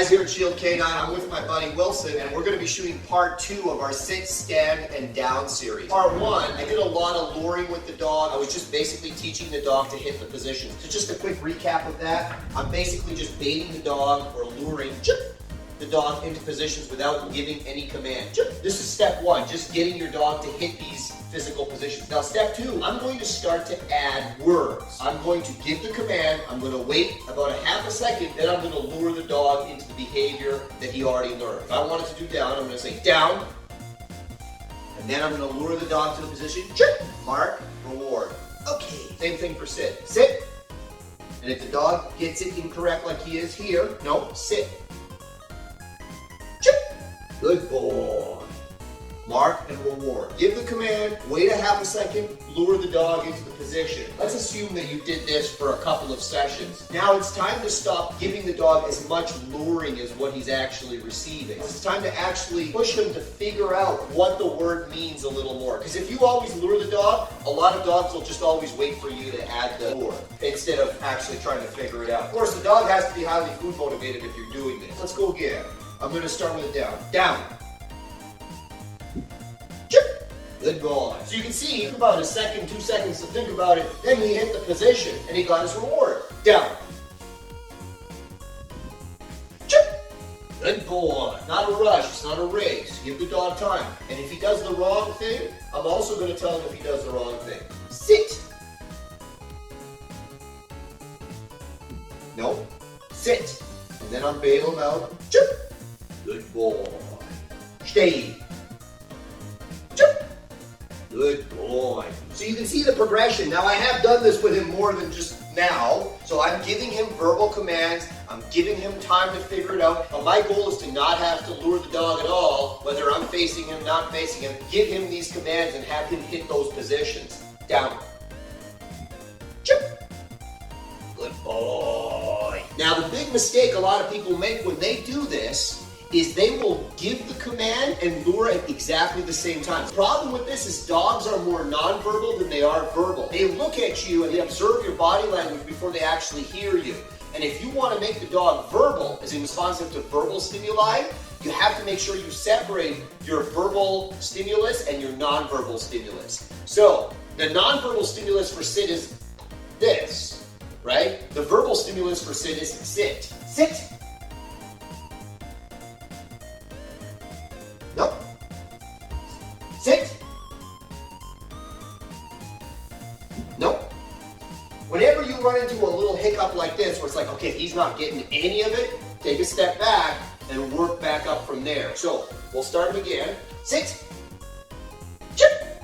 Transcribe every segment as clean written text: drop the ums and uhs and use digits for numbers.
Guys, here at Shield K9, I'm with my buddy Wilson, and we're going to be shooting part 2 of our sit, stand, and down series. Part 1, I did a lot of luring with the dog. I was just basically teaching the dog to hit the positions. So just a quick recap of that. I'm basically just baiting the dog or luring the dog into positions without giving any command. This is step 1, just getting your dog to hit these physical positions. Now step 2, I'm going to start to add words. I'm going to give the command, I'm going to wait about a half a second, then I'm going to lure the dog into the behavior that he already learned. If I wanted to do down, I'm going to say down, and then I'm going to lure the dog to the position, mark, reward. Okay, same thing for sit. Sit, and if the dog gets it incorrect like he is here, no, sit. Good boy. Mark and reward. Give the command, wait a half a second, lure the dog into the position. Let's assume that you did this for a couple of sessions. Now it's time to stop giving the dog as much luring as what he's actually receiving. It's time to actually push him to figure out what the word means a little more. Because if you always lure the dog, a lot of dogs will just always wait for you to add the lure instead of actually trying to figure it out. Of course, the dog has to be highly food motivated if you're doing this. Let's go again. I'm going to start with a down. Down. Good boy. So you can see, about a second, 2 seconds to think about it, then he hit the position and he got his reward. Down. Good boy. Not a rush, it's not a race. Give the dog time. And if he does the wrong thing, I'm also going to tell him if he does the wrong thing. Sit. No. Sit. And then I'm bail him out. Good boy. Stay. Good boy. So you can see the progression. Now I have done this with him more than just now. So I'm giving him verbal commands. I'm giving him time to figure it out. But my goal is to not have to lure the dog at all, whether I'm facing him, not facing him. Give him these commands and have him hit those positions. Down. Good boy. Now the big mistake a lot of people make when they do this is they will give the command and lure at exactly the same time. The problem with this is dogs are more nonverbal than they are verbal. They look at you and they observe your body language before they actually hear you. And if you want to make the dog verbal, as in responsive to verbal stimuli, you have to make sure you separate your verbal stimulus and your nonverbal stimulus. So the nonverbal stimulus for sit is this, right? The verbal stimulus for sit is sit. Sit. Nope. Sit. Nope. Whenever you run into a little hiccup like this, where it's like, okay, he's not getting any of it, take a step back and work back up from there. So we'll start him again. Sit. Chip.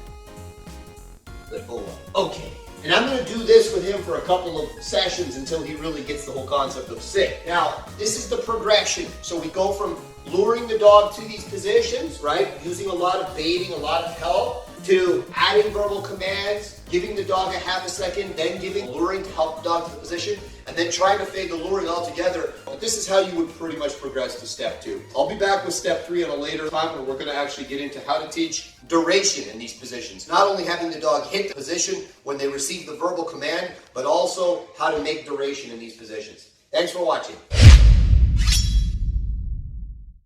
Good boy. Okay. And I'm going to do this with him for a couple of sessions until he really gets the whole concept of sit. Now, this is the progression. So we go from luring the dog to these positions, right? Using a lot of baiting, a lot of help, to adding verbal commands, giving the dog a half a second, then giving luring to help the dog to the position, and then trying to fade the luring altogether. But this is how you would pretty much progress to step 2. I'll be back with step 3 on a later time where we're going to actually get into how to teach duration in these positions. Not only having the dog hit the position when they receive the verbal command, but also how to make duration in these positions. Thanks for watching.